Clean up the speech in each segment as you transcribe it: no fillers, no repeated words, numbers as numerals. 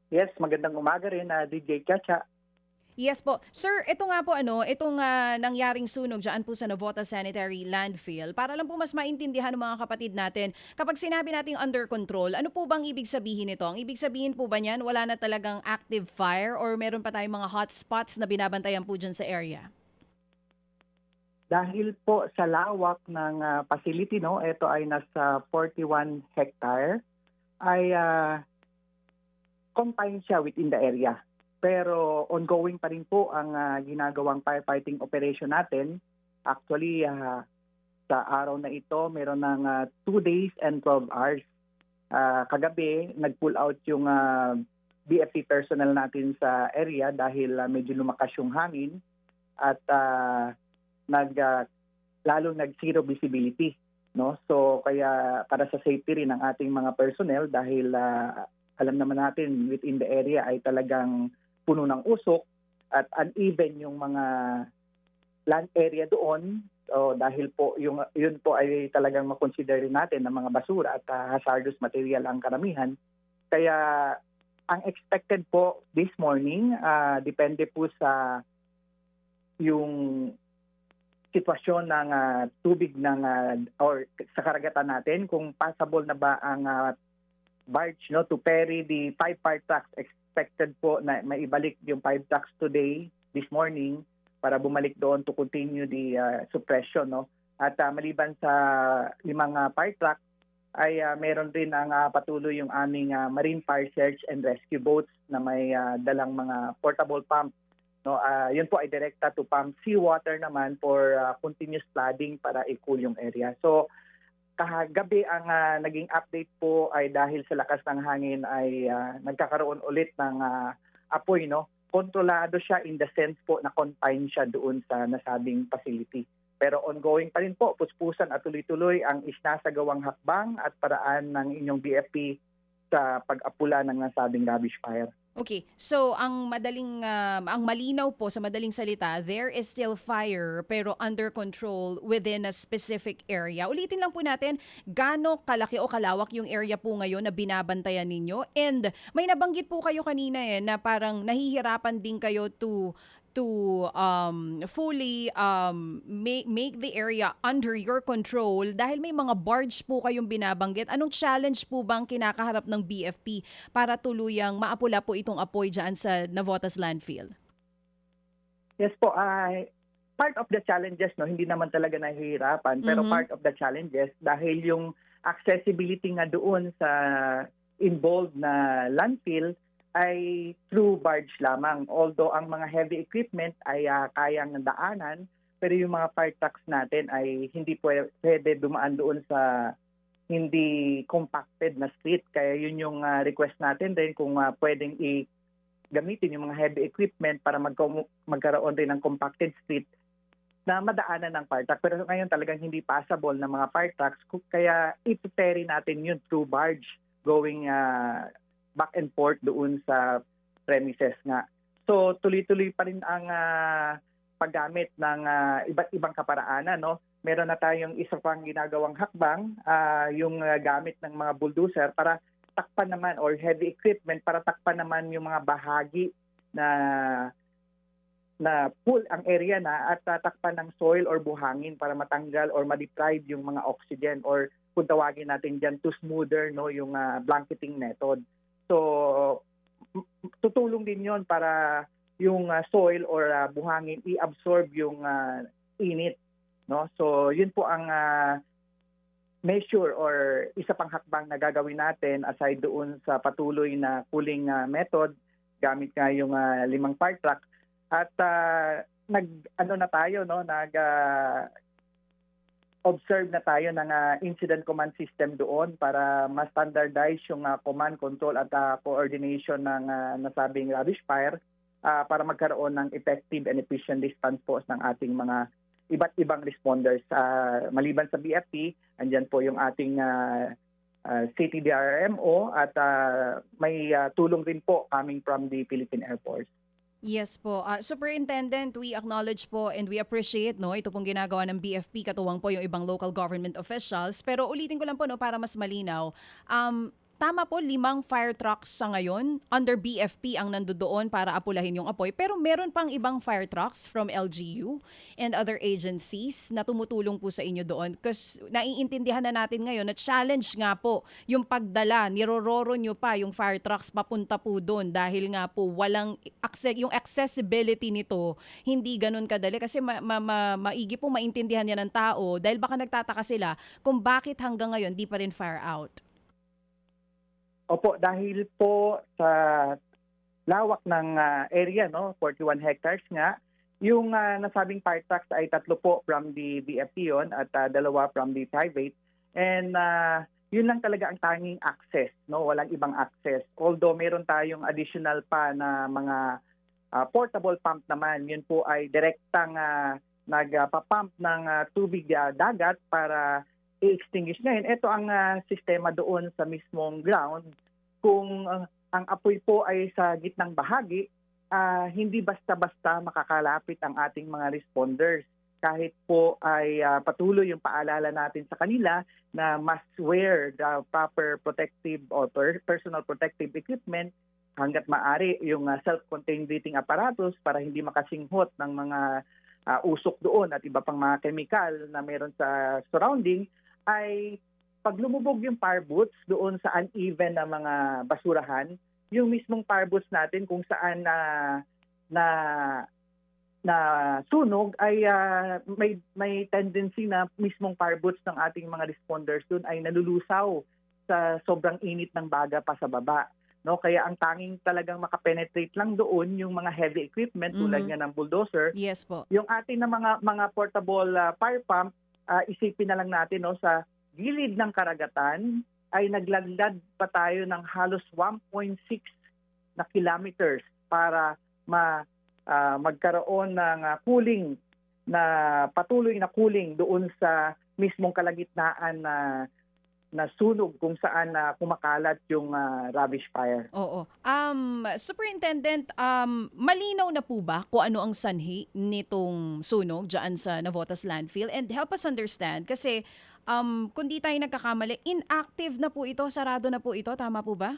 Yes, magandang umaga rin, DJ Chacha. Yes po. Sir, ito nga po itong nangyaring sunog diyan po sa Navotas Sanitary Landfill. Para lang po mas maintindihan ng mga kapatid natin, kapag sinabi nating under control, ano po bang ibig sabihin nito? Ang ibig sabihin po ba niyan wala na talagang active fire or meron pa tayong mga hotspots na binabantayan po diyan sa area? Dahil po sa lawak ng facility, no, ito ay nasa 41 hectare, ay confined siya within the area. Pero ongoing pa rin po ang ginagawang firefighting operation natin. Actually, sa araw na ito, meron ng 2 days and 12 hours. Kagabi, nag-pull out yung BFP personnel natin sa area dahil medyo lumakas yung hangin at lalong nag-zero visibility. No? So kaya para sa safety rin ng ating mga personnel dahil alam naman natin within the area ay talagang puno ng usok at uneven yung mga land area doon. So, dahil po yun po ay talagang makonsider natin ng mga basura at hazardous material ang karamihan. Kaya ang expected po this morning, depende po sa yung sitwasyon ng tubig ng or sa karagatan natin kung possible na ba ang barge no to ferry the 5 fire trucks. Expected po na maibalik yung 5 trucks today, this morning, para bumalik doon to continue the suppression. No? At maliban sa 5 fire truck, ay meron rin ang patuloy yung aming marine fire search and rescue boats na may dalang mga portable pump. No? Yun po ay direkta to pump seawater naman for continuous flooding para i-cool yung area. So, kahagabi ang naging update po ay dahil sa lakas ng hangin ay nagkakaroon ulit ng apoy. No? Kontrolado siya in the sense po na confined siya doon sa nasabing facility. Pero ongoing pa rin po, puspusan at tuloy-tuloy ang isinasagawang hakbang at paraan ng inyong BFP sa pag-apula ng nasabing rubbish fire. Okay, so ang malinaw po sa madaling salita, there is still fire pero under control within a specific area. Ulitin lang po natin, gaano kalaki o kalawak yung area po ngayon na binabantayan ninyo? And may nabanggit po kayo kanina na parang nahihirapan din kayo to fully make the area under your control dahil may mga barge po kayong binabanggit. Anong challenge po bang kinakaharap ng BFP para tuluyang maapula po itong apoy dyan sa Navotas Landfill? Yes po, part of the challenges, no, hindi naman talaga nahihirapan, pero part of the challenges dahil yung accessibility nga doon sa involved na landfill ay through barge lamang. Although ang mga heavy equipment ay kayang daanan, pero yung mga fire trucks natin ay hindi pwede dumaan doon sa hindi compacted na street. Kaya yun yung request natin din kung pwedeng gamitin yung mga heavy equipment para magkaroon rin ng compacted street na madaanan ng fire truck. Pero ngayon talagang hindi possible ng mga fire trucks. Kaya ipiperi natin yun through barge going back and forth doon sa premises nga. So tuloy-tuloy pa rin ang paggamit ng iba't ibang kaparaanan. No? Meron na tayong isa pang ginagawang hakbang, yung gamit ng mga bulldozer para takpan naman or heavy equipment para takpan naman yung mga bahagi na full ang area na at tatakpan ng soil or buhangin para matanggal or ma-deprive yung mga oxygen or kung tawagin natin dyan to smoother no yung blanketing method. So tutulong din yon para yung soil or buhangin i-absorb yung init. No? So yun po ang measure or isa pang hakbang na gagawin natin aside doon sa patuloy na cooling method gamit nga yung 5 fire truck at na tayo no observe na tayo ng incident command system doon para ma-standardize yung command, control at coordination ng nasabing rubbish fire para magkaroon ng effective and efficient response po ng ating mga iba't ibang responders. Maliban sa BFP, andyan po yung ating City DRMO at may tulong rin po coming from the Philippine Air Force. Yes po. Superintendent, we acknowledge po and we appreciate ito pong ginagawa ng BFP, katuwang po yung ibang local government officials. Pero ulitin ko lang po para mas malinaw. tama po, 5 fire trucks sa ngayon. Under BFP ang nandoon para apulahin yung apoy. Pero meron pang ibang fire trucks from LGU and other agencies na tumutulong po sa inyo doon. Kasi naiintindihan na natin ngayon na challenge nga po yung pagdala. Nirororo nyo pa yung fire trucks papunta po doon dahil nga po yung accessibility nito hindi ganun kadali. Kasi maigi po maintindihan yan ng tao dahil baka nagtataka sila kung bakit hanggang ngayon di pa rin fire out. Opo, dahil po sa lawak ng area, no, 41 hectares nga, yung nasabing fire trucks ay 3 po from the BFP yun at 2 from the private. And yun lang talaga ang tanging access, no, walang ibang access. Although meron tayong additional pa na mga portable pump naman, yun po ay direktang nagpa-pump ng tubig dagat para i-extinguish ngayon. Ito ang sistema doon sa mismong ground. Kung ang apoy po ay sa gitnang bahagi, hindi basta-basta makakalapit ang ating mga responders. Kahit po ay patuloy yung paalala natin sa kanila na must wear the proper protective or personal protective equipment hanggat maaari yung self-contained breathing apparatus para hindi makasinghot ng mga usok doon at iba pang mga chemical na meron sa surrounding, ay pag lumubog yung fire boots doon sa uneven na mga basurahan, yung mismong fire boots natin kung saan na sunog ay may tendency na mismong fire boots ng ating mga responders doon ay nalulusaw sa sobrang init ng baga pa sa baba. No, kaya ang tanging talagang makapenetrate lang doon yung mga heavy equipment tulad nga ng bulldozer. Yes po. Yung ating na mga portable fire pump, isipin na lang natin, no, sa gilid ng karagatan ay naglaglag pa tayo ng halos 1.6 na kilometers para magkaroon ng cooling, na patuloy na cooling doon sa mismong kalagitnaan na sunog kung saan kumakalat yung rubbish fire. Oo. Superintendent, malinaw na po ba kung ano ang sanhi nitong sunog dyan sa Navotas Landfill? And help us understand kasi kung di tayo nagkakamali, inactive na po ito, sarado na po ito, tama po ba?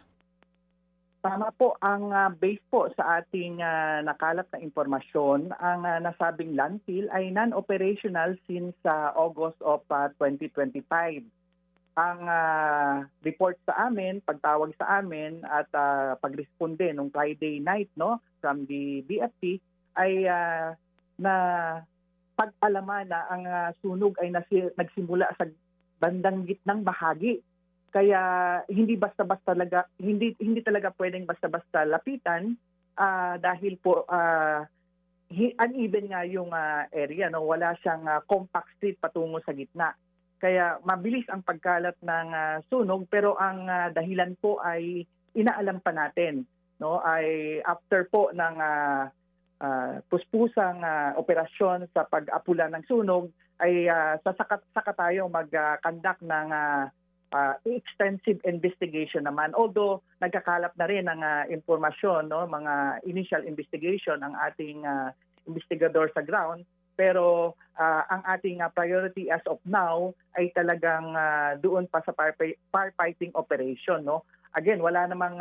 Tama po. Ang base po sa ating nakalat na impormasyon, ang nasabing landfill ay non-operational since August of 2025. Ang report sa amin, pagtawag sa amin at pagresponde nung Friday night, no, from the BFP ay na pag-alaman na ang sunog ay nagsimula sa bandang gitnang bahagi. Kaya hindi basta-basta talaga hindi talaga pwedeng basta-basta lapitan dahil po uneven nga yung area, no, wala siyang compact street patungo sa gitna. Kaya mabilis ang pagkalat ng sunog, pero ang dahilan po ay inaalam pa natin, no, ay after po ng puspusang operasyon sa pag-apula ng sunog ay saka tayo mag-conduct ng extensive investigation naman. Although nagkakalap na rin ng impormasyon, no, mga initial investigation ang ating investigador sa ground. Pero ang ating priority as of now ay talagang doon pa sa firefighting operation, no. Again, wala namang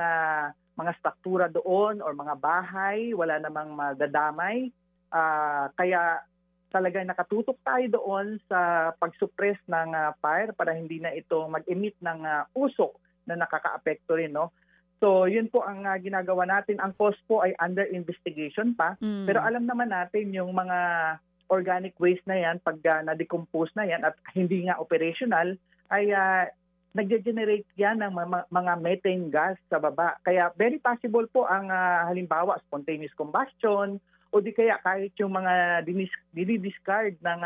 mga struktura doon or mga bahay, wala namang madadamay. Kaya talagang nakatutok tayo doon sa pag-suppress ng fire para hindi na ito mag-emit ng usok na nakakaapekto rin, no. So, yun po ang ginagawa natin. Ang cause po ay under investigation pa. Pero alam naman natin yung mga organic waste na yan, pag na-decompose na yan at hindi nga operational, ay nag-generate yan ng mga methane gas sa baba. Kaya very possible po ang halimbawa spontaneous combustion o di kaya kahit yung mga dinidiscard ng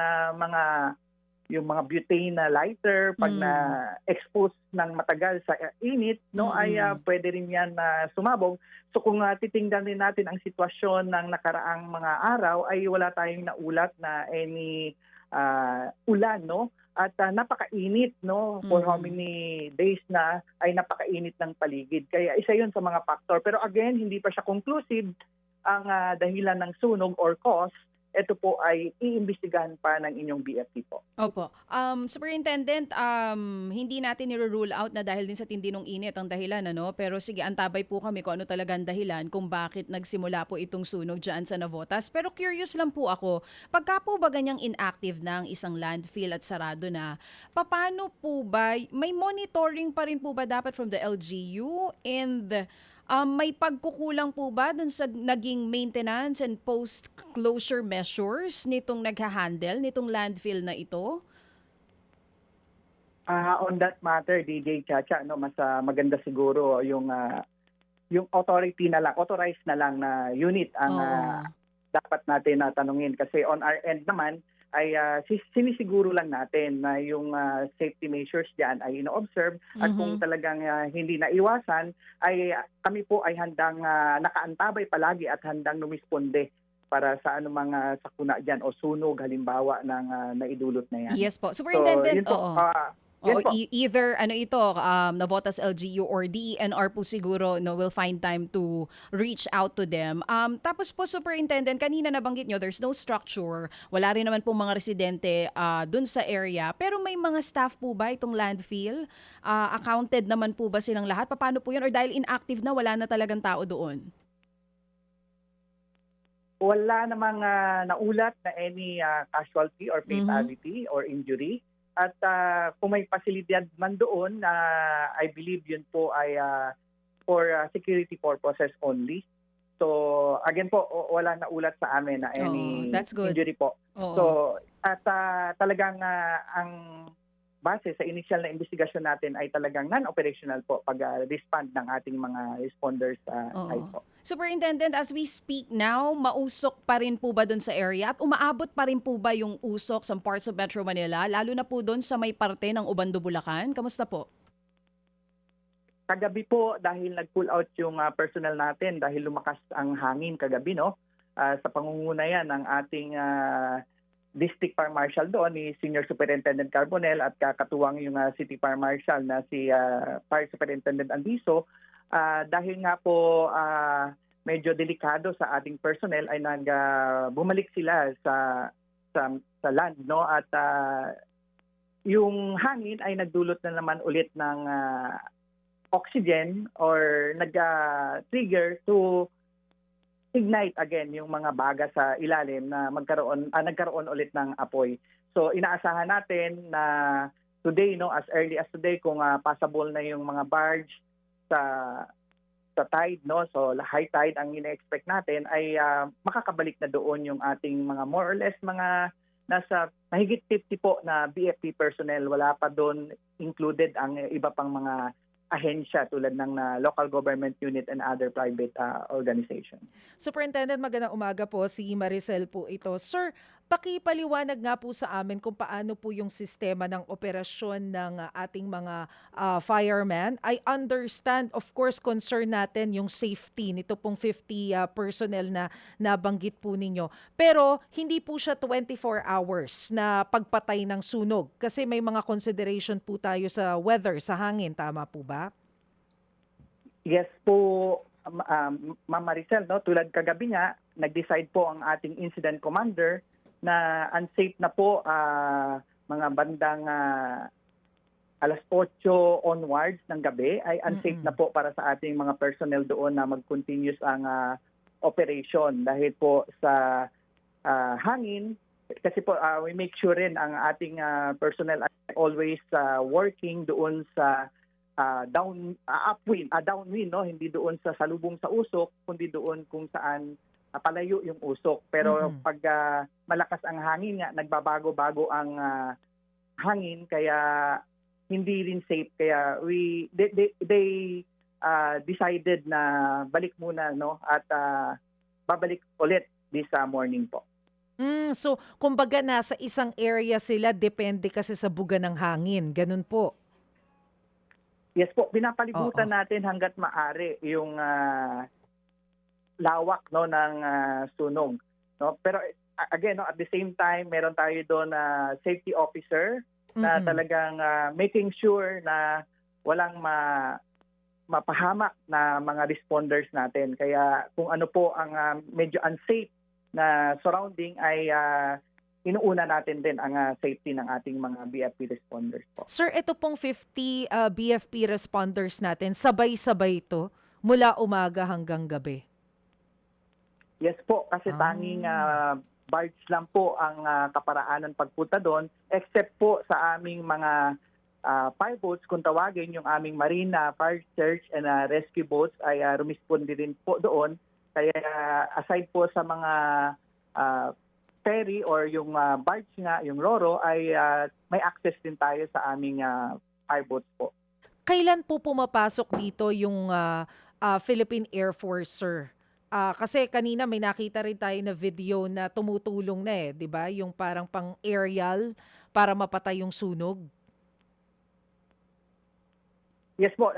yung mga butane na lighter pag na-expose ng matagal sa init, no, ay pwede rin yan sumabog. So kung titingnan din natin ang sitwasyon ng nakaraang mga araw, ay wala tayong naulat na any ulan, no? At napakainit, no? For how many days na ay napakainit ng paligid. Kaya isa yun sa mga factor. Pero again, hindi pa siya conclusive ang dahilan ng sunog or cause. ito po ay iimbestigahan pa ng inyong BFP po. Opo. Superintendent, hindi natin niro-rule out na dahil din sa tindi ng init ang dahilan, ano? Pero sige, antabay po kami kung ano talaga ang dahilan kung bakit nagsimula po itong sunog dyan sa Navotas. Pero curious lang po ako, pagka po ba ganyang inactive na ang isang landfill at sarado na, paano po ba, may monitoring pa rin po ba dapat from the LGU and may pagkukulang po ba dun sa naging maintenance and post-closure measures nitong nagha-handle, nitong landfill na ito? On that matter, DJ Chacha, no, mas maganda siguro yung authority na lang, authorized na lang na unit ang Oo. dapat natin na tanungin kasi on our end naman ay sinisiguro lang natin na yung safety measures diyan ay ino-observe at kung talagang hindi naiwasan ay kami po ay handang nakaantabay palagi at handang lumisponde para sa anumang sakuna diyan o sunog halimbawa ng naidulot na yan. Yes po. So, Superintendent, yun po. oo. Yes Oo, po. either ano ito, Navotas LGU or DENR po siguro no, will find time to reach out to them. Tapos po, Superintendent, kanina nabanggit nyo, there's no structure. Wala rin naman po mga residente dun sa area. Pero may mga staff po ba itong landfill? Accounted naman po ba silang lahat? Paano po yun? Or dahil inactive na, wala na talagang tao doon? Wala namang naulat na any casualty or fatality or injury. At kung may pasilidad man doon, I believe yun po ay for security purposes only. So again po, wala naulat sa amin na any that's good. injury po. Oo. So at talagang ang base sa initial na investigasyon natin ay talagang non-operational po pag-respond ng ating mga responders sa site po. Superintendent, as we speak now, mausok pa rin po ba doon sa area at umaabot pa rin po ba yung usok sa parts of Metro Manila, lalo na po doon sa may parte ng Ubando, Bulacan? Kamusta po? Kagabi po dahil nag-pull out yung personnel natin dahil lumakas ang hangin kagabi, no? Sa pangunguna yan ng ating District Fire Marshal doon ni Senior Superintendent Carbonell at kakatuwang yung City Fire Marshal na si Fire Superintendent Andiso. Dahil nga po medyo delikado sa ating personnel ay bumalik sila sa land, no, at yung hangin ay nagdulot na naman ulit ng oxygen or nag-trigger to ignite again yung mga baga sa ilalim na nagkaroon ulit ng apoy. So inaasahan natin na today, no, as early as today, kung passable na yung mga barge sa tide, no, so high tide ang ina-expect natin ay makakabalik na doon yung ating mga more or less mga nasa mahigit 50 po na BFP personnel. Wala pa doon included ang iba pang mga ahensya tulad ng local government unit and other private organization. Superintendent, magandang umaga po. Si Maricel po ito. Sir, pakipaliwanag nga po sa amin kung paano po yung sistema ng operasyon ng ating mga firemen. I understand, of course, concern natin yung safety nito pong 50 personnel na nabanggit po ninyo. Pero hindi po siya 24 hours na pagpatay ng sunog kasi may mga consideration po tayo sa weather, sa hangin. Tama po ba? Yes po, Ma'am Maricel, no, tulad kagabi nga, nag-decide po ang ating incident commander na unsafe na po mga bandang alas 8 onwards ng gabi ay unsafe na po para sa ating mga personnel doon na mag-continuous ang operation dahil po sa hangin. Kasi po we make sure rin ang ating personnel ay always working doon sa downwind, no, hindi doon sa salubong sa usok kundi doon kung saan palayo yung usok. Pero pag malakas ang hangin nga, nagbabago-bago ang hangin kaya hindi rin safe. Kaya they decided na balik muna, no, at babalik ulit this morning po. So, kumbaga nasa isang area sila, depende kasi sa buga ng hangin. Ganun po. Yes po, pinapalibutan natin hangga't maaari yung lawak, no, ng sunog, no. Pero again, no, at the same time meron tayo doon safety officer na talagang making sure na walang mapahamak na mga responders natin. Kaya kung ano po ang medyo unsafe na surrounding ay inuuna natin din ang safety ng ating mga BFP responders po. Sir, ito pong 50 BFP responders natin, sabay-sabay ito mula umaga hanggang gabi. Yes po, kasi tanging barge lang po ang kaparaanan pagpunta doon, except po sa aming mga fireboats, kung tawagin yung aming marina, fire search and rescue boats ay rumisponde din po doon. Kaya aside po sa mga ferry or yung barge nga, yung Roro, ay may access din tayo sa aming fireboats po. Kailan po pumapasok dito yung Philippine Air Force, sir? Kasi kanina may nakita rin tayo na video na tumutulong na 'di ba? Yung parang pang-aerial para mapatay yung sunog. Yes po,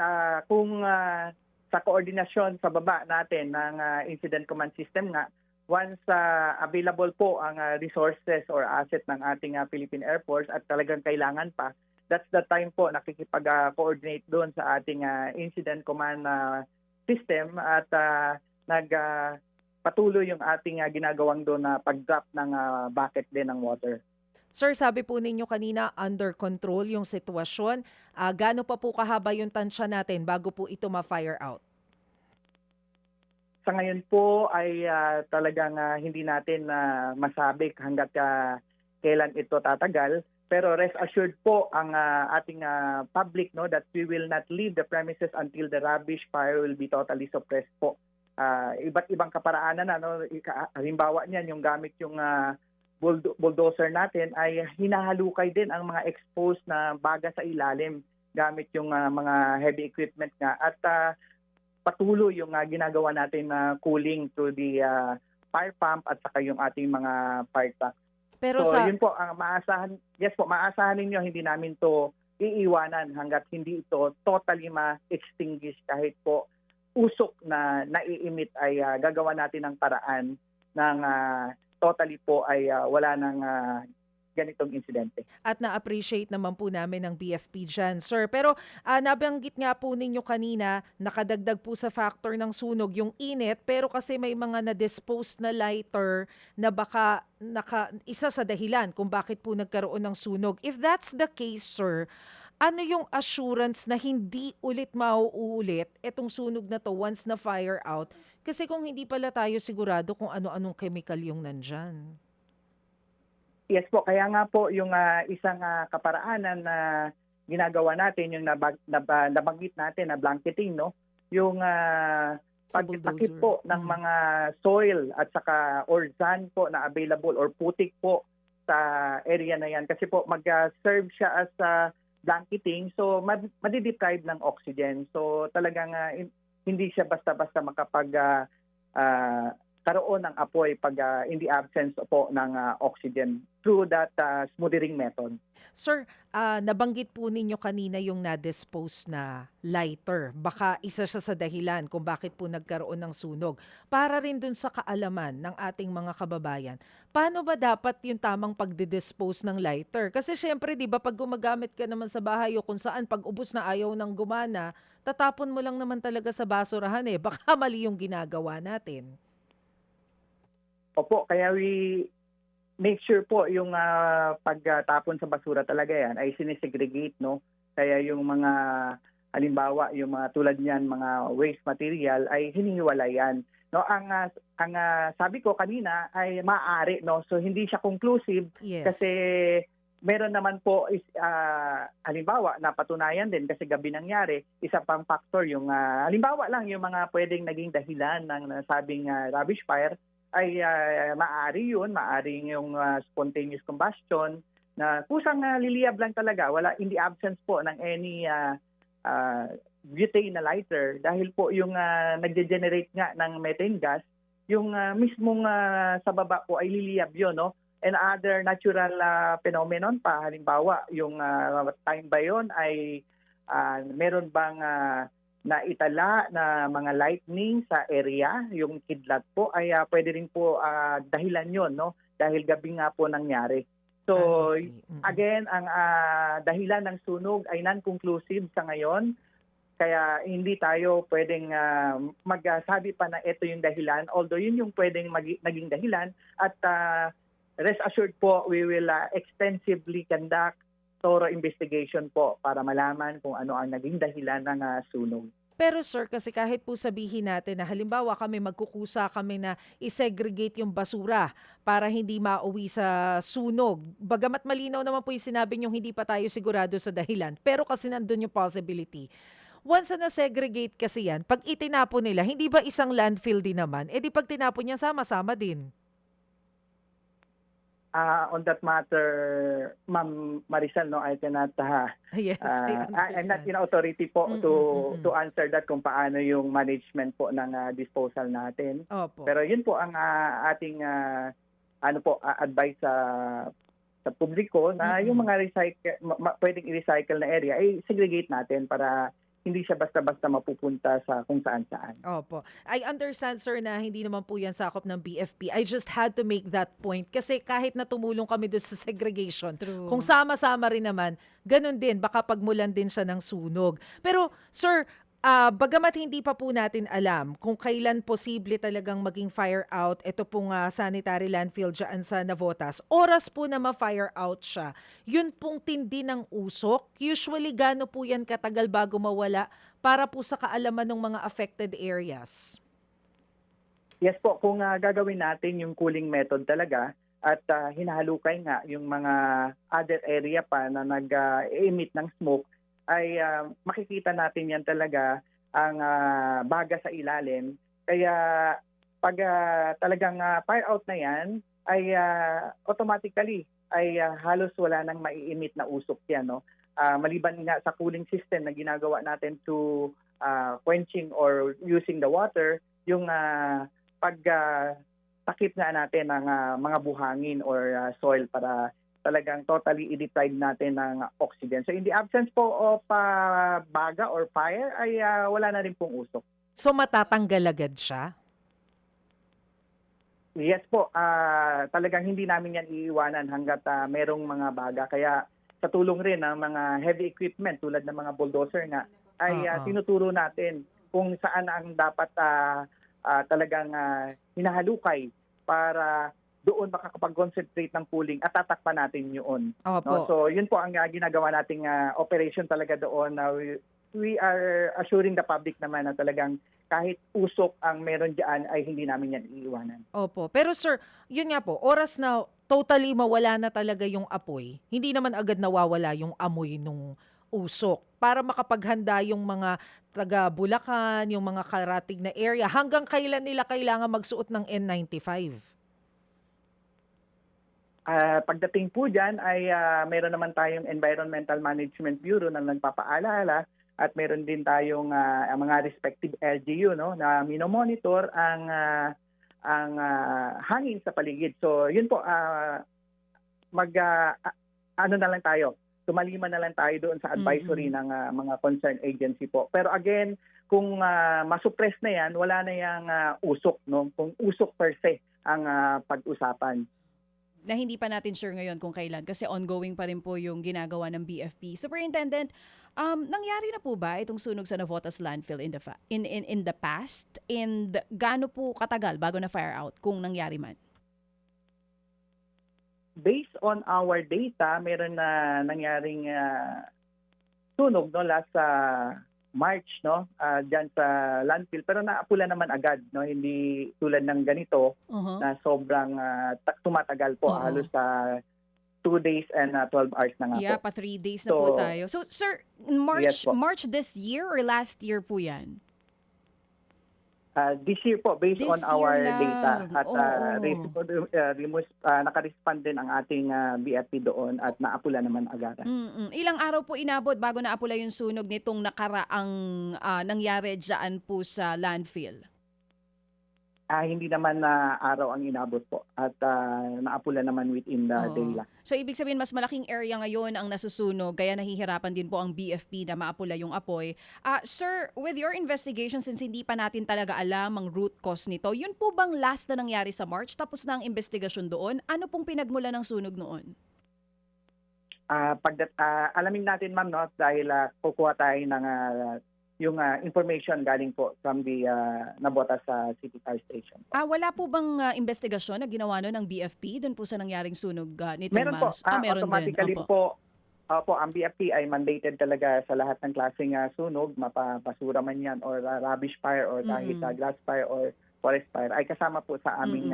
kung sa koordinasyon sa baba natin ng Incident Command System nga, once available po ang resources or asset ng ating Philippine Air Force at talagang kailangan pa, that's the time po nakikipag-coordinate doon sa ating Incident Command System at nagpatuloy yung ating ginagawang doon na pag-drop ng bucket din ng water. Sir, sabi po ninyo kanina, under control yung sitwasyon. Gaano pa po kahaba yung tansya natin bago po ito ma-fire out? Sa ngayon po ay talagang hindi natin masabi hanggat kailan ito tatagal. Pero rest assured po ang ating public that we will not leave the premises until the rubbish fire will be totally suppressed po. Iba't ibang kaparaanan, halimbawa niyan yung gamit yung bulldozer natin ay hinahalukay din ang mga exposed na baga sa ilalim gamit yung mga heavy equipment nga at patuloy yung ginagawa natin na cooling through the fire pump at saka yung ating mga fire truck. Pero So yun po ang maasahan. Yes po, maasahan ninyo hindi namin to iiwanan hangga't hindi ito totally ma-extinguish kahit po usok na nai-emit ay gagawa natin ng paraan ng totally po ay wala ng ganitong insidente. at na-appreciate naman po namin ng BFP dyan, sir. Pero nabanggit nga po ninyo kanina, nakadagdag po sa factor ng sunog yung init, pero kasi may mga na-dispose na lighter na baka isa sa dahilan kung bakit po nagkaroon ng sunog. If that's the case, sir, ano yung assurance na hindi ulit mauulit itong sunog na to once na fire out? Kasi kung hindi pala tayo sigurado kung ano-anong chemical yung nandyan. Yes po, kaya nga po yung isang kaparaanan na ginagawa natin, yung nabanggit natin na blanketing, yung Sa pagtakip bulldozer. po ng mga soil at saka or sand po na available or putik po sa area na yan. Kasi po mag-serve siya as blanketing, so madideprive ng oxygen. So talagang hindi siya basta-basta makapag karoon ng apoy pag in the absence po ng oxygen through that smothering method. Sir, nabanggit po ninyo kanina yung na-dispose na lighter. Baka isa siya sa dahilan kung bakit po nagkaroon ng sunog. Para rin dun sa kaalaman ng ating mga kababayan, paano ba dapat yung tamang pagdidispose ng lighter? Kasi syempre, di ba, pag gumagamit ka naman sa bahay o kung saan, pag ubos na ayaw ng gumana, tatapon mo lang naman talaga sa basurahan eh. Baka mali yung ginagawa natin. Opo, kaya we make sure po yung pagtapon sa basura talaga yan ay sinesegregate, Kaya yung mga, halimbawa, yung mga tulad niyan, mga waste material ay hinihiwalay yan. Ang sabi ko kanina ay maaari, So hindi siya conclusive Yes. kasi meron naman po halimbawa napatunayan din kasi gabi nangyari, isa pang factor yung halimbawa lang yung mga pwedeng naging dahilan ng nasabing rubbish fire ay maaring yung spontaneous combustion na kusang liliyab lang talaga, wala in the absence po ng any butane na lighter dahil po yung nagde-generate nga ng methane gas, yung mismong sa baba po ay liliyab yun, And other natural phenomenon pa, halimbawa yung time ba yun ay meron bang naitala na mga lightning sa area, yung kidlat po, ay pwede rin po dahilan yun, Dahil gabi nga po nangyari. So, I see. again, ang dahilan ng sunog ay non-conclusive sa ngayon. Kaya hindi tayo pwedeng magsabi pa na ito yung dahilan, although yun yung pwedeng naging dahilan. At rest assured po, we will extensively conduct thorough investigation po para malaman kung ano ang naging dahilan ng sunog. Pero sir, kasi kahit po sabihin natin na halimbawa magkukusa kami na isegregate yung basura para hindi mauwi sa sunog. Bagamat malinaw naman po yung sinabi niyong hindi pa tayo sigurado sa dahilan. Pero kasi nandun yung possibility. Once na segregate kasi yan, pag itinapon nila, hindi ba isang landfill din naman? Eh di pag tinapon yan, sama-sama din. On that matter, Ma'am Maricel, no, I cannot Yes, I I'm not in understand. authority po Mm, to mm, mm, mm. to answer that kung paano yung management po ng disposal natin. Opo. Pero yun po ang ating advice sa publiko na Mm-mm. yung mga pwedeng i-recycle na area ay segregate natin para hindi siya basta-basta mapupunta sa kung saan-saan. Opo. I understand, sir, na hindi naman po yan sakop ng BFP. I just had to make that point. Kasi kahit na tumulong kami doon sa segregation, True. kung sama-sama rin naman, ganun din, baka pagmulan din siya ng sunog. Pero, sir, bagamat hindi pa po natin alam kung kailan posible talagang maging fire out, ito pong sanitary landfill dyan sa Navotas, oras po na ma-fire out siya, yun pong tindi ng usok. Usually, gaano po yan katagal bago mawala para po sa kaalaman ng mga affected areas? Yes po, kung gagawin natin yung cooling method talaga at hinahalukay nga yung mga other area pa na nag-emit ng smoke, ay makikita natin yan talaga ang baga sa ilalim. Kaya pag talagang fire out na yan, ay automatically ay halos wala nang mai-emit na usok yan. No? Maliban nga sa cooling system na ginagawa natin to quenching or using the water, yung takip nga natin ng mga buhangin or soil para talagang totally i-deprive natin ng oxygen. So in the absence po of baga or fire, ay wala na rin pong usok. So matatanggal agad siya? Yes po, talagang hindi namin yan iiwanan hanggat merong mga baga. Kaya sa tulong rin ng mga heavy equipment tulad ng mga bulldozer nga, ay tinuturo natin kung saan ang dapat talagang hinahalukay para doon makakapag-concentrate ng cooling at tatakpan natin yun. Opo. No? So yun po ang ginagawa nating operation talaga doon na we are assuring the public naman na talagang kahit usok ang meron dyan ay hindi namin yan iiwanan. Opo. Pero sir, yun nga po, oras na totally mawala na talaga yung apoy, hindi naman agad nawawala yung amoy nung usok. Para makapaghanda yung mga taga Bulacan, yung mga karatig na area, hanggang kailan nila kailangan magsuot ng N95? Pagdating po dyan ay meron naman tayong Environmental Management Bureau na nagpapaalala at meron din tayong mga respective LGU no na minomonitor ang hangin sa paligid. So yun po ano na lang tayo. Tumalima na lang tayo doon sa advisory ng mga concerned agency po. Pero again, kung masuppress na yan, wala na yang usok no. Kung usok per se ang pag-usapan. Na hindi pa natin sure ngayon kung kailan kasi ongoing pa rin po yung ginagawa ng BFP. Superintendent, nangyari na po ba itong sunog sa Navotas landfill in the past? And gaano po katagal bago na fire out kung nangyari man? Based on our data, meron na nangyaring sunog no last March no diyan sa landfill, pero naapula naman agad no, hindi tulad ng ganito na sobrang tumatagal po halos sa 2 days and 12 hours na nga Yeah, po. pa 3 days na po tayo. So sir, Yes po. March this year or last year po yan? This year po based This on our year lang. data at Oo. naka-respond din ang ating BFP doon at naapula naman agad. Ilang araw po inabot bago naapula yung sunog nitong nakaraang nangyari dyan po sa landfill? Hindi naman na araw ang inabot po at naapula naman within the day lang. So ibig sabihin mas malaking area ngayon ang nasusunog kaya nahihirapan din po ang BFP na maapula yung apoy. Sir, with your investigation since hindi pa natin talaga alam ang root cause nito, yun po bang last na nangyari sa March tapos na ang investigasyon doon? Ano pong pinagmula ng sunog noon? Alamin natin ma'am no dahil kukuha tayo ng information galing po from the Navotas City Fire Station. Wala po bang investigasyon na ginawa no ng BFP doon po sa nangyaring sunog nitong Meron po. meron Automatically din. po, ang BFP ay mandated talaga sa lahat ng klaseng sunog, mapapasura man yan or rubbish fire or kahit grass fire or forest fire, ay kasama po sa aming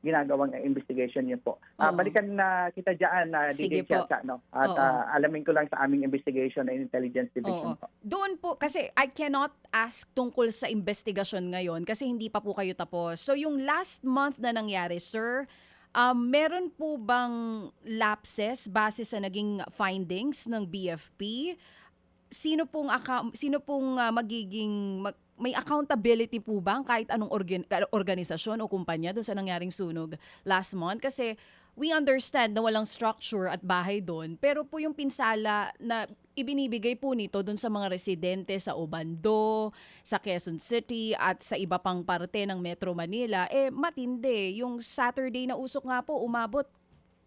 ginagawang investigation yun po. Balikan na kita dyan na Sige DJ po. Chelsa, no? At alamin ko lang sa aming investigation and intelligence division po. Doon po, kasi I cannot ask tungkol sa investigasyon ngayon kasi hindi pa po kayo tapos. So yung last month na nangyari, sir, meron po bang lapses base sa naging findings ng BFP? Sino pong magiging may accountability po ba kahit anong organisasyon o kumpanya doon sa nangyaring sunog last month? Kasi we understand na walang structure at bahay doon, pero po yung pinsala na ibinibigay po nito doon sa mga residente sa Obando, sa Quezon City at sa iba pang parte ng Metro Manila, matindi. Yung Saturday na usok nga po umabot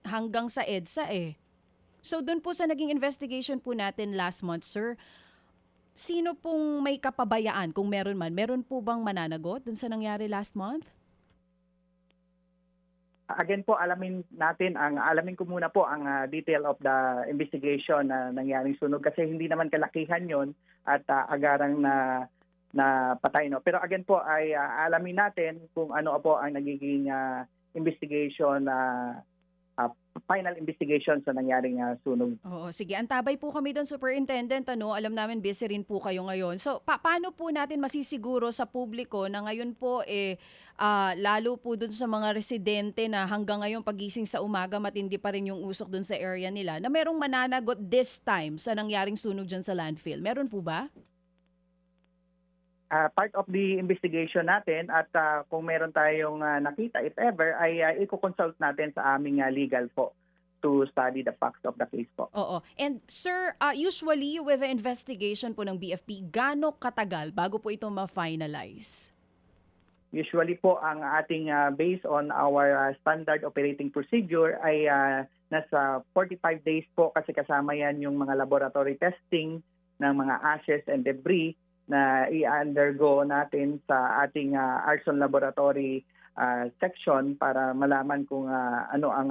hanggang sa EDSA So doon po sa naging investigation po natin last month, sir, sino pong may kapabayaan kung meron man? Meron po bang mananagot dun sa nangyari last month? Again po, alamin ko muna po ang detail of the investigation na nangyaring sunog kasi hindi naman kalakihan yon at agarang na patay. No? Pero again po ay alamin natin kung ano po ang nagiging investigation final investigation sa nangyaring sunog. Oo, sige. Antabay po kami doon, Superintendent. Alam namin busy rin po kayo ngayon. So, paano po natin masisiguro sa publiko na ngayon po, lalo po doon sa mga residente na hanggang ngayon pagising sa umaga, matindi pa rin yung usok doon sa area nila, na merong mananagot this time sa nangyaring sunog dyan sa landfill? Meron po ba? Part of the investigation natin at kung meron tayong nakita, if ever, ay i-consult natin sa aming legal po to study the facts of the case po. Oo. And sir, usually with the investigation po ng BFP, gaano katagal bago po ito ma-finalize? Usually po ang ating based on our standard operating procedure ay nasa 45 days po kasi kasama yan yung mga laboratory testing ng mga ashes and debris na i-undergo natin sa ating arson laboratory section para malaman kung ano ang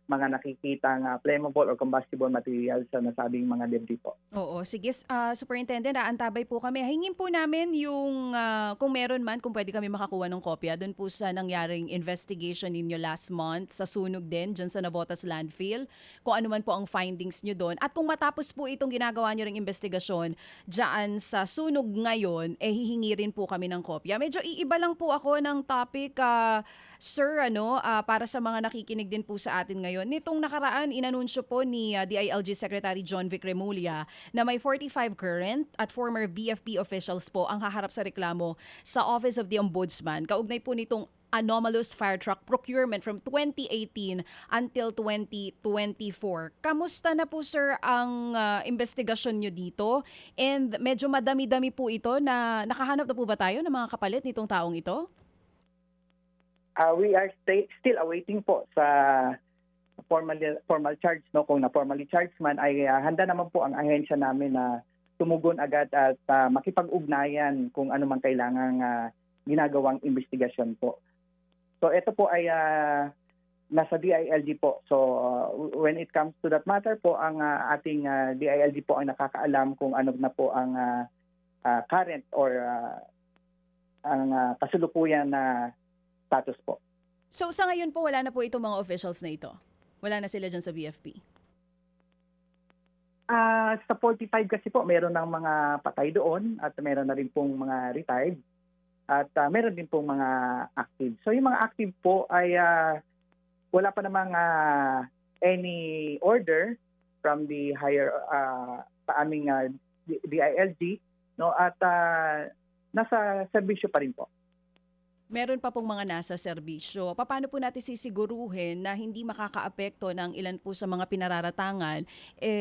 mga nakikitang flammable or combustible materials sa nasabing mga debris po. Oo, sige. Superintendent, aantabay po kami. Hingin po namin yung kung meron man, kung pwede kami makakuha ng kopya doon po sa nangyaring investigation ninyo last month sa sunog din dyan sa Navotas landfill. Kung ano man po ang findings nyo doon. At kung matapos po itong ginagawa nyo ng investigasyon dyan sa sunog ngayon, hihingi rin po kami ng kopya. Medyo iiba lang po ako ng topic, sir, para sa mga nakikinig din po sa atin ngayon. Nitong nakaraan, inanunsyo po ni DILG Secretary John Vic Remulla na may 45 current at former BFP officials po ang haharap sa reklamo sa Office of the Ombudsman. Kaugnay po nitong anomalous fire truck procurement from 2018 until 2024. Kamusta na po, sir, ang investigasyon nyo dito? And medyo madami-dami po ito na nakahanap na po ba tayo ng mga kapalit nitong taong ito? We are still awaiting po sa formal charge. No? Kung na-formally charged man, ay handa naman po ang ahensya namin na tumugon agad at makipag-ugnayan kung ano man kailangang ginagawang investigasyon po. So ito po ay nasa DILG po. So when it comes to that matter po, ang ating DILG po ang nakakaalam kung ano na po ang current or ang kasalukuyan na status po. So sa ngayon po, wala na po itong mga officials na ito? Wala na sila dyan sa BFP? Sa 45 kasi po, meron ng mga patay doon at meron na rin pong mga retired at meron din pong mga active. So yung mga active po ay wala pa namang any order from the higher sa aming DILG, no, at nasa serbisyo pa rin po. Meron pa pong mga nasa serbisyo. Paano po natin sisiguruhin na hindi makakaapekto ng ilan po sa mga pinararatangan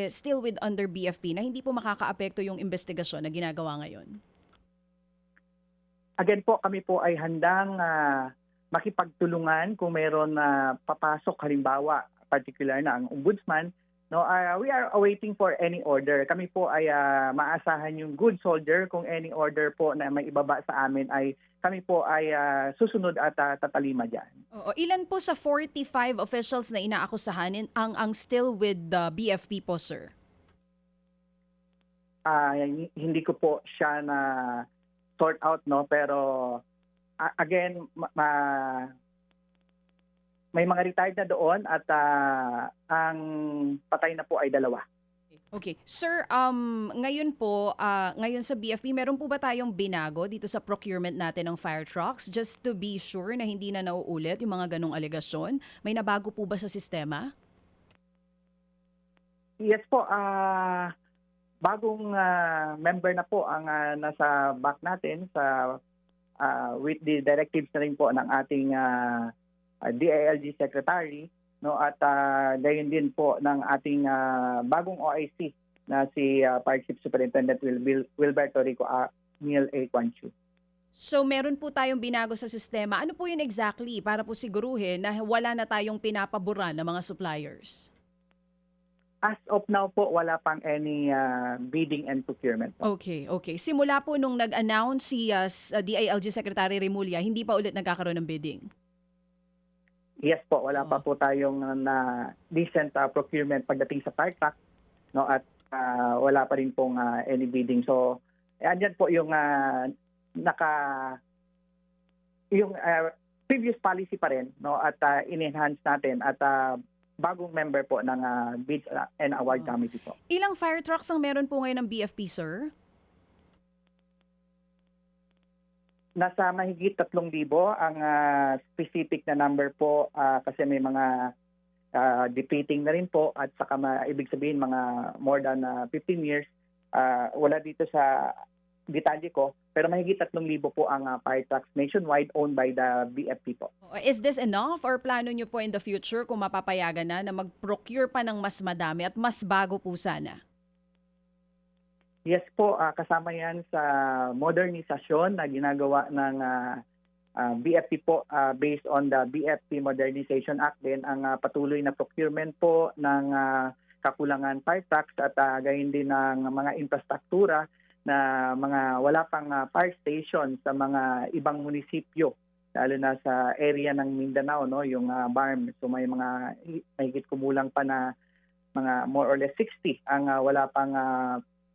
still with under BFP na hindi po makakaapekto yung investigasyon na ginagawa ngayon? Again po, kami po ay handang makipagtulungan kung meron na papasok, halimbawa, particular na ang ombudsman No, we are awaiting for any order. Kami po ay maasahan yung good soldier kung any order po na may ibaba sa amin ay kami po ay susunod at tatalima diyan. Oo, ilan po sa 45 officials na inaakusahan ang still with the BFP po, sir? Hindi ko po siya na sort out, no, pero again may mga retired na doon at ang patay na po ay 2. Okay. Sir, ngayon po, ngayon sa BFP, meron po ba tayong binago dito sa procurement natin ng fire trucks just to be sure na hindi na nauulit yung mga ganong alegasyon? May nabago po ba sa sistema? Yes po, bagong member na po ang nasa back natin sa with the directives na rin po ng ating DILG Secretary, no, at gayon din po ng ating bagong OIC na si Fire Chief Superintendent Wilberto Rico Neil A. Quanchu. So meron po tayong binago sa sistema. Ano po yun exactly para po siguruhin na wala na tayong pinapaboran ng mga suppliers? As of now po, wala pang any bidding and procurement po. Okay. Simula po nung nag-announce si DILG Secretary Remulla, hindi pa ulit nagkakaroon ng bidding? Yes po, wala pa po tayong na decent procurement pagdating sa fire truck, no, at wala pa rin pong any bidding. So, andyan po yung previous policy pa rin, no, at in-enhance natin at bagong member po ng Bids and Award Committee po. Ilang fire trucks ang meron po ngayon ng BFP, sir? Nasa mahigit 3,000 ang specific na number po kasi may mga depleting na rin po at saka ibig sabihin mga more than 15 years. Wala dito sa detalye ko pero mahigit 3,000 po ang fire trucks nationwide owned by the BFP po. Is this enough or plano nyo po in the future kung mapapayagan na mag-procure pa ng mas madami at mas bago po sana? Yes po, kasama yan sa modernisasyon na ginagawa ng BFP po based on the BFP Modernization Act din ang patuloy na procurement po ng kakulangan fire trucks at gayon din ng mga infrastruktura na mga wala pang fire station sa mga ibang munisipyo lalo na sa area ng Mindanao, no, yung BARM. So may mga mahigit kumulang pa na mga more or less 60 ang wala pang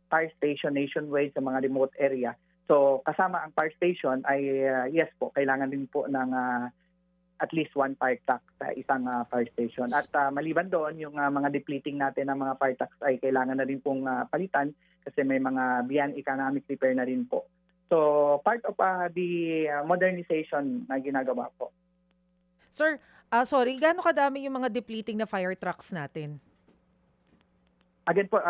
fire station nationwide sa mga remote area. So kasama ang fire station ay yes po, kailangan din po ng at least one fire truck sa isang fire station. At maliban doon, yung mga depleting natin ng mga fire trucks ay kailangan na rin pong palitan kasi may mga beyond economic repair na rin po. So part of the modernization na ginagawa po. Sir, sorry, gaano kadami yung mga depleting na fire trucks natin? Again po,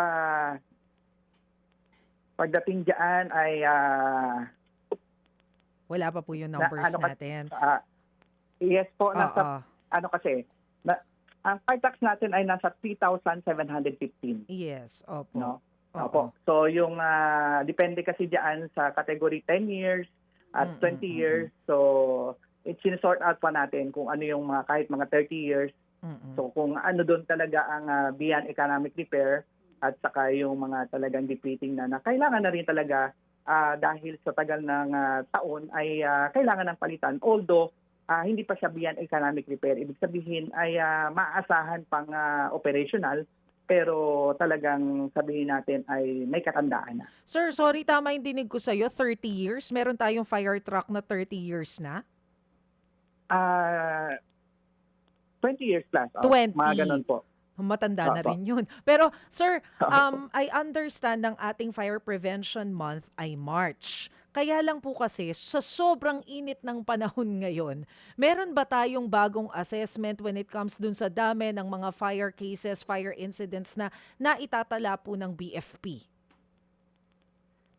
pagdating dyan ay wala pa po yung numbers natin. Yes po, nasa kasi ang fire trucks natin ay nasa 3,715. Yes, opo. No? Opo. So yung depende kasi diyan sa category 10 years at 20 years. So it's sinesort out pa natin kung ano yung mga kahit mga 30 years. So kung ano doon talaga ang beyond economic repair at saka yung mga talagang depleting na kailangan na rin talaga dahil sa tagal ng taon ay kailangan ng palitan. Although hindi pa siya beyond economic repair, ibig sabihin ay maaasahan pang operational pero talagang sabihin natin ay may katandaan na. Sir, sorry, tama yung dinig ko sa'yo, 30 years? Meron tayong fire truck na 30 years na? 20 years plus. 20. Mga ganun po. Matanda na rin yun. Pero sir, I understand ang ating Fire Prevention Month ay March. Kaya lang po kasi sa sobrang init ng panahon ngayon, meron ba tayong bagong assessment when it comes dun sa dami ng mga fire cases, fire incidents na naitatala po ng BFP?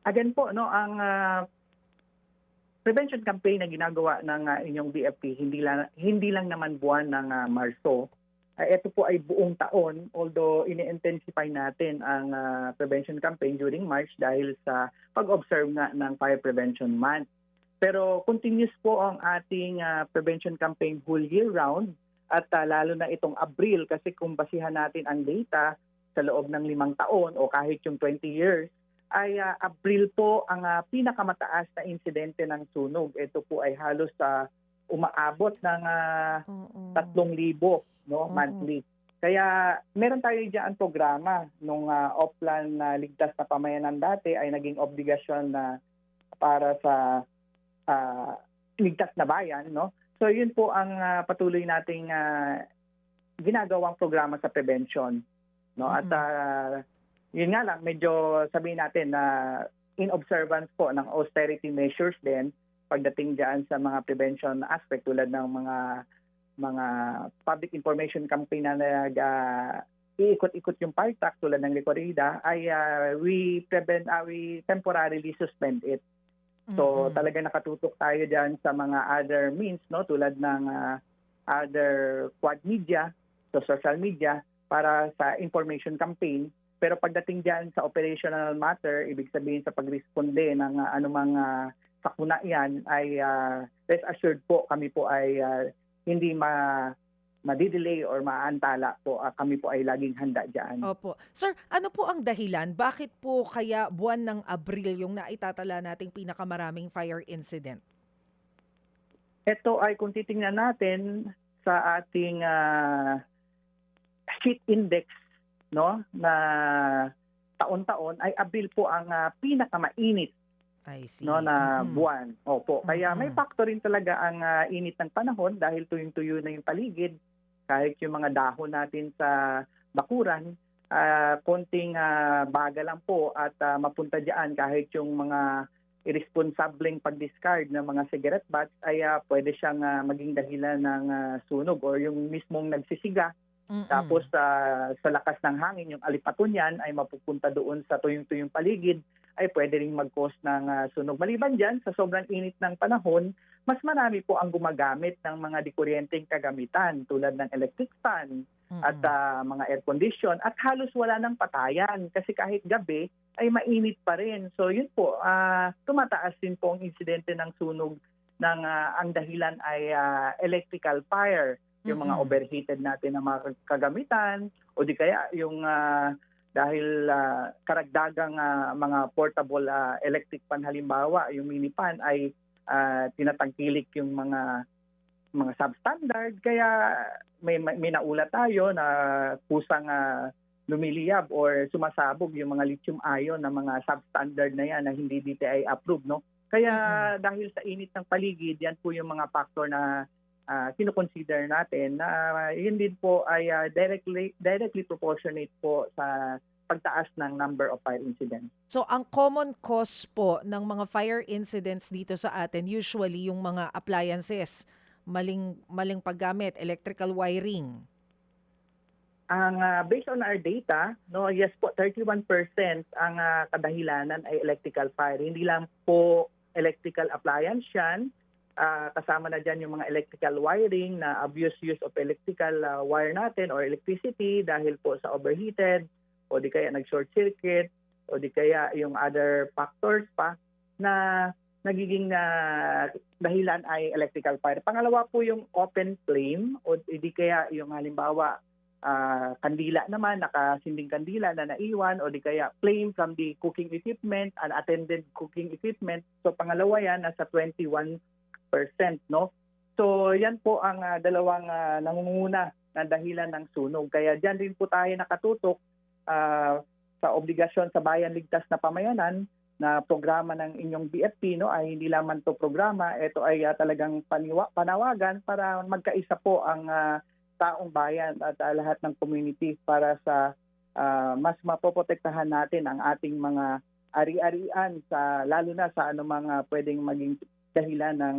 Again po, no, ang prevention campaign na ginagawa ng inyong BFP hindi lang naman buwan ng Marso. Ito po ay buong taon, although ini-intensify natin ang prevention campaign during March dahil sa pag-observe nga ng Fire Prevention Month. Pero continuous po ang ating prevention campaign whole year round at lalo na itong Abril kasi kung basihan natin ang data sa loob ng 5 taon o kahit yung 20 years, ay April po ang pinakamataas na insidente ng sunog. Ito po ay halos umaabot ng Oo. 3,000 no, Oo. monthly. Kaya meron tayo diyan programa nung Oplan na Ligtas na Pamayanan dati ay naging obligasyon na para sa ligtas na bayan, no? So yun po ang patuloy nating ginagawang programa sa prevention, no? At yun nga lang, medyo sabihin natin na in observance po ng austerity measures din pagdating diyan sa mga prevention aspect tulad ng mga public information campaign na iikot-ikot yung park tulad ng Licorida ay we temporarily suspend it. So talaga nakatutok tayo diyan sa mga other means, no, tulad ng other quad media, so social media para sa information campaign. Pero pagdating diyan sa operational matter, ibig sabihin sa pagresponde ng anumang sakuna yan ay rest assured po kami po ay hindi ma-delay or maantala po. Kami po ay laging handa diyan. Opo. Sir, ano po ang dahilan? Bakit po kaya buwan ng Abril yung naitatala nating pinakamaraming fire incident? Ito ay kung titingnan natin sa ating heat index, no, na taon-taon ay Abril po ang pinakamainit, I see. no, na buwan. Opo. Kaya may Mm-mm. factor rin talaga ang init ng panahon dahil tuyong-tuyo na yung paligid. Kahit yung mga dahon natin sa bakuran, konting baga lang po at mapunta diyan kahit yung mga irresponsableng pag-discard ng mga cigarette butts ay pwede siyang maging dahilan ng sunog or yung mismong nagsisiga. Tapos sa lakas ng hangin, yung alipaton yan ay mapupunta doon sa tuyong-tuyong paligid ay pwede ring mag-cause ng sunog. Maliban dyan, sa sobrang init ng panahon, mas marami po ang gumagamit ng mga dikuryenteng kagamitan tulad ng electric fan at mga air condition at halos wala ng patayan kasi kahit gabi ay mainit pa rin. So yun po, tumataas din po ang insidente ng sunog ng ang dahilan ay electrical fire. Yung mga overheated natin na mga kagamitan o di kaya yung dahil karagdagang mga portable electric pan halimbawa, yung mini pan ay tinatangkilik yung mga substandard kaya may naulat tayo na kusang lumiliyab or sumasabog yung mga lithium ion na mga substandard na yan na hindi DTI approved, no? Kaya dahil sa init ng paligid, yan po yung mga factor na kino-consider natin na yun din po ay directly proportionate po sa pagtaas ng number of fire incidents. So ang common cause po ng mga fire incidents dito sa atin usually yung mga appliances, maling paggamit, electrical wiring. Ang based on our data, no, yes po 31% ang kadahilanan ay electrical fire. Hindi lang po electrical appliance yan. Kasama na dyan yung mga electrical wiring na abuse use of electrical wire natin or electricity dahil po sa overheated o di kaya nag-short circuit o di kaya yung other factors pa na nagiging dahilan ay electrical fire. Pangalawa po yung open flame o di kaya yung halimbawa kandila naman, nakasinding kandila na naiwan o di kaya flame from the cooking equipment, unattended cooking equipment. So pangalawa yan, nasa 21%, no? So yan po ang dalawang nangunguna na dahilan ng sunog. Kaya diyan rin po tayo nakatutok sa obligasyon sa Bayan Ligtas na Pamayanan na programa ng inyong BFP, no, ay hindi lamang to programa, ito ay talagang panawagan para magkaisa po ang taong bayan at lahat ng community para sa mas mapoprotektahan natin ang ating mga ari-arian sa lalo na sa anumang pwedeng maging dahilan ng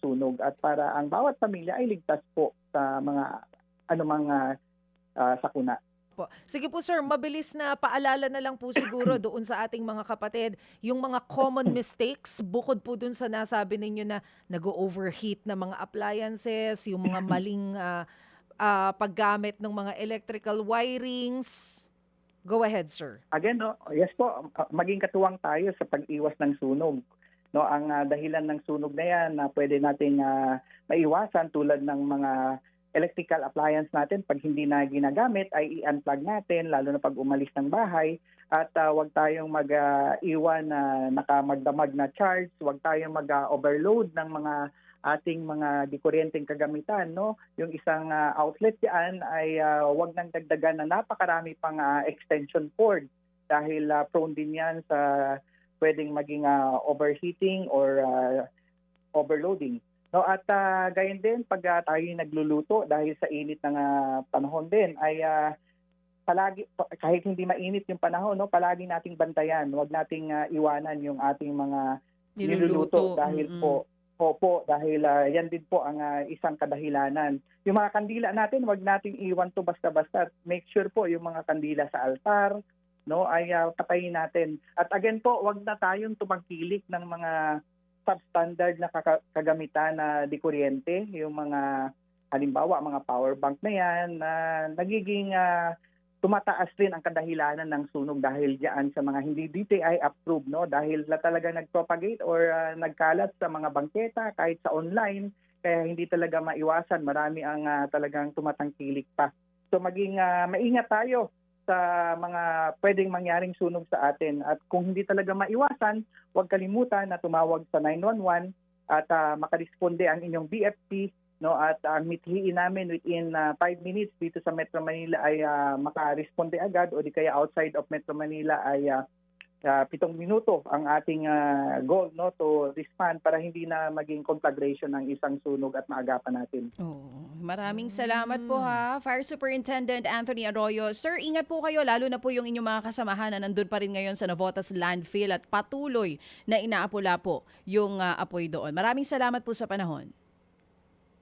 sunog at para ang bawat pamilya ay ligtas po sa mga anumang sakuna. Sige po sir, mabilis na paalala na lang po siguro doon sa ating mga kapatid, yung mga common mistakes bukod po doon sa nasabi ninyo na nag-overheat na mga appliances, yung mga maling paggamit ng mga electrical wirings. Go ahead sir. Again, no, yes po, maging katuwang tayo sa pag-iwas ng sunog. No, ang dahilan ng sunog na yan na pwede nating maiwasan tulad ng mga electrical appliance natin, pag hindi na ginagamit, ay i-unplug natin, lalo na pag umalis ng bahay. At huwag tayong mag-iwan na nakamagdamag na charge, huwag tayong mag-overload ng mga ating mga dikuryenteng kagamitan. No? Yung isang outlet diyan ay huwag nang dagdagan na napakarami pang extension cord dahil prone din yan sa pwedeng maging overheating or overloading. No, at gayon din pag tayo nagluluto dahil sa init ng panahon din ay palagi kahit hindi mainit yung panahon, no, palagi nating bantayan. Huwag nating iwanan yung ating mga niluluto dahil dahil yan din po ang isang kadahilanan. Yung mga kandila natin, huwag nating iwan to basta-basta. Make sure po yung mga kandila sa altar, no, ay patayin natin. At again po, huwag na tayong tumangkilik ng mga substandard na kagamitan na di kuryente, yung mga halimbawa mga power bank na yan na nagiging tumataas rin ang kadahilanan ng sunog dahil diyan sa mga hindi DTI approved, no, dahil na talaga nagpropagate or nagkalat sa mga bangketa kahit sa online, kaya hindi talaga maiwasan, marami ang talagang tumatangkilik pa. So maging maingat tayo sa mga pwedeng mangyaring sunog sa atin. At kung hindi talaga maiwasan, huwag kalimutan na tumawag sa 911 at makaresponde ang inyong BFP, no, at ang mithiin namin within 5 minutes dito sa Metro Manila ay makaresponde agad, o di kaya outside of Metro Manila ay 7 minuto ang ating goal, no, to respond para hindi na maging conflagration ng isang sunog at maagapan natin. Maraming salamat po Fire Superintendent Anthony Arroyo. Sir, ingat po kayo, lalo na po yung inyong mga kasamahan na nandun pa rin ngayon sa Navotas landfill at patuloy na inaapula po yung apoy doon. Maraming salamat po sa panahon.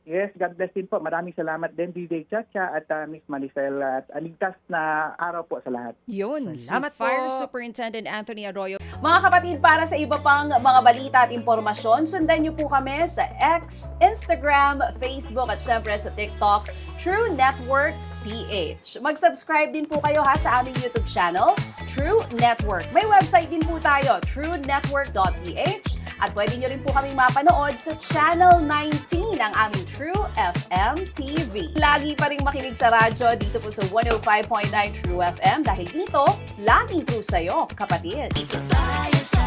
Yes, God bless din po. Maraming salamat din, DJ Chacha at Miss Maricel. At ligtas na araw po sa lahat. Yun, Salamat si Fire po. Superintendent Anthony Arroyo. Mga kapatid, para sa iba pang mga balita at impormasyon, sundan niyo po kami sa X, Instagram, Facebook at syempre sa TikTok, True Network PH. Mag-subscribe din po kayo sa aming YouTube channel, True Network. May website din po tayo, truenetwork.ph. At pwede nyo rin po kaming mapanood sa Channel 19 ng aming True FM TV. Lagi pa rin makinig sa radyo dito po sa 105.9 True FM dahil dito, laging true sa'yo, kapatid. Ito tayo sa